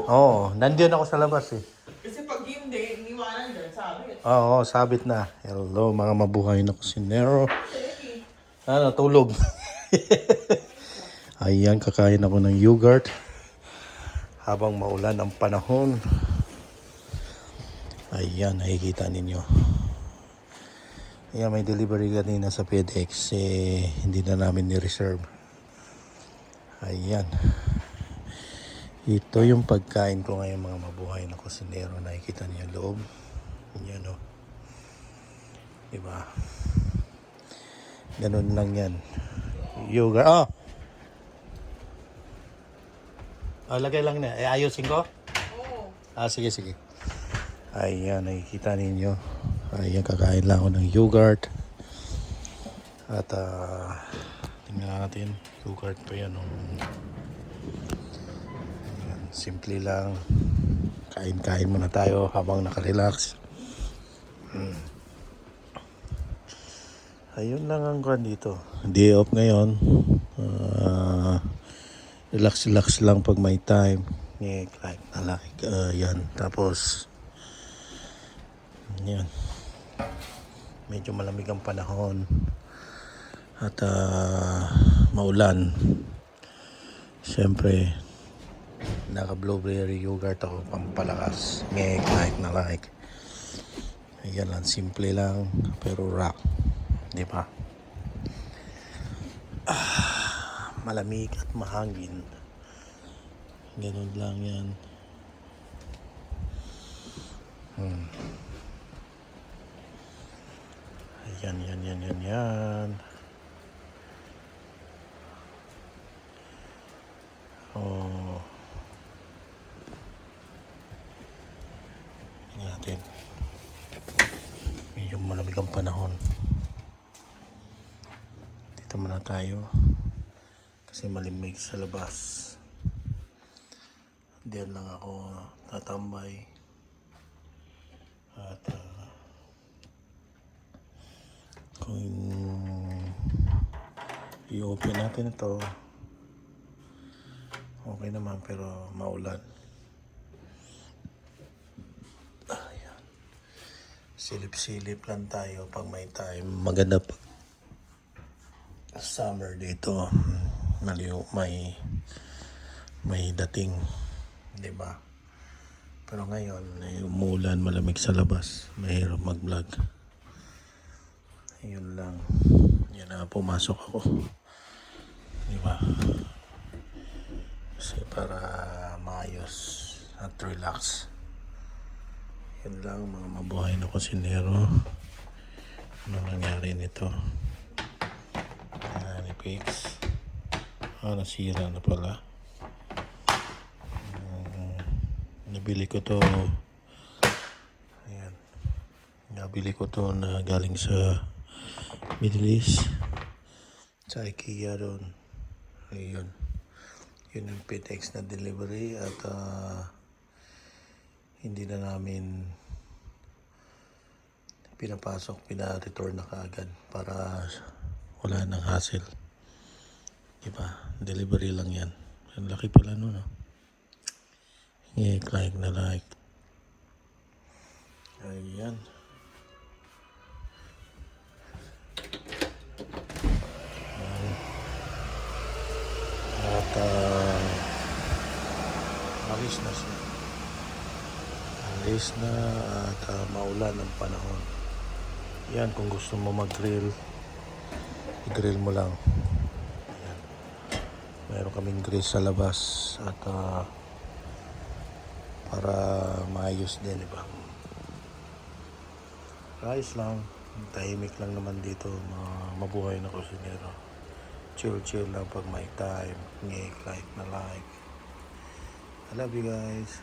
Oo, nandiyan ako sa labas eh. Kasi pag hindi, iniwanan dyan, sabi. Oo, sabit na. Hello, mga mabuhay na kusinero. Ano, tulog. Ayan, kakain ako ng yogurt. Habang maulan ang panahon. Ayan, nakikita ninyo. Ayan, may delivery kanina sa FedEx. Hindi na namin ni-reserve. Ayan. Ito yung pagkain ko ngayon mga mabuhay na kusinero. Nakikita niyo yung loob. Ayan o. Diba? Ganun lang yan. Yogurt. Oh! Lagay lang na. Ayusin ko? Oo. Sige, sige. Ayan, nakikita ninyo. Ayan, kakain lang ako ng yogurt. At, tingnan natin. Yogurt pa yan. Ayan, simple lang. Kain-kain muna tayo habang nakarelax. Ayun lang ang kwan dito. Day off ngayon. Relax lang pag may time. Yan. Tapos, yan. Medyo malamig ang panahon. At maulan. Siyempre, naka-blueberry yogurt ako pampalakas. Like. Ayan lang, simple lang. Pero rock. Di ba? Malamig at mahangin. Ganun lang yan. Yan. Oh. Tingnan natin. Medyo malamig ang panahon. Dito muna tayo. Kasi malimig sa labas. Diyan lang ako tatambay. At kung i-open natin ito, okay naman pero maulan. Ayan. Silip-silip lang tayo pag may time. Maganda pa. Summer dito. May dating. Diba? Pero ngayon, umulan, malamig sa labas. Mahirap mag-vlog. Yun lang. Yan na, pumasok ako. Diba? Kasi para maayos at relax. Yun lang, mga mabuhay na kusinero. Ano nangyari nito? Ni Pix. Nasira na pala. Nabili ko to. Ayan. Nabili ko to na galing sa Middle East. Sa IKEA doon. Ayun. Yun yung FedEx na delivery. At hindi na namin pinapasok, pina-return na kaagad para wala nang hassle. Diba? Delivery lang yan. Ang laki pala nun, no? Like na like. Ayan. At alis na siya. Alis na at maulan ang panahon. Yan, kung gusto mo mag-grill, i-grill mo lang. Ayan. Meron kaming grill sa labas at para maayos din, diba? Ayos lang. Tahimik lang naman dito. Mabuhay na kusinero. Chill lang pag may time. Like na like. I love you guys.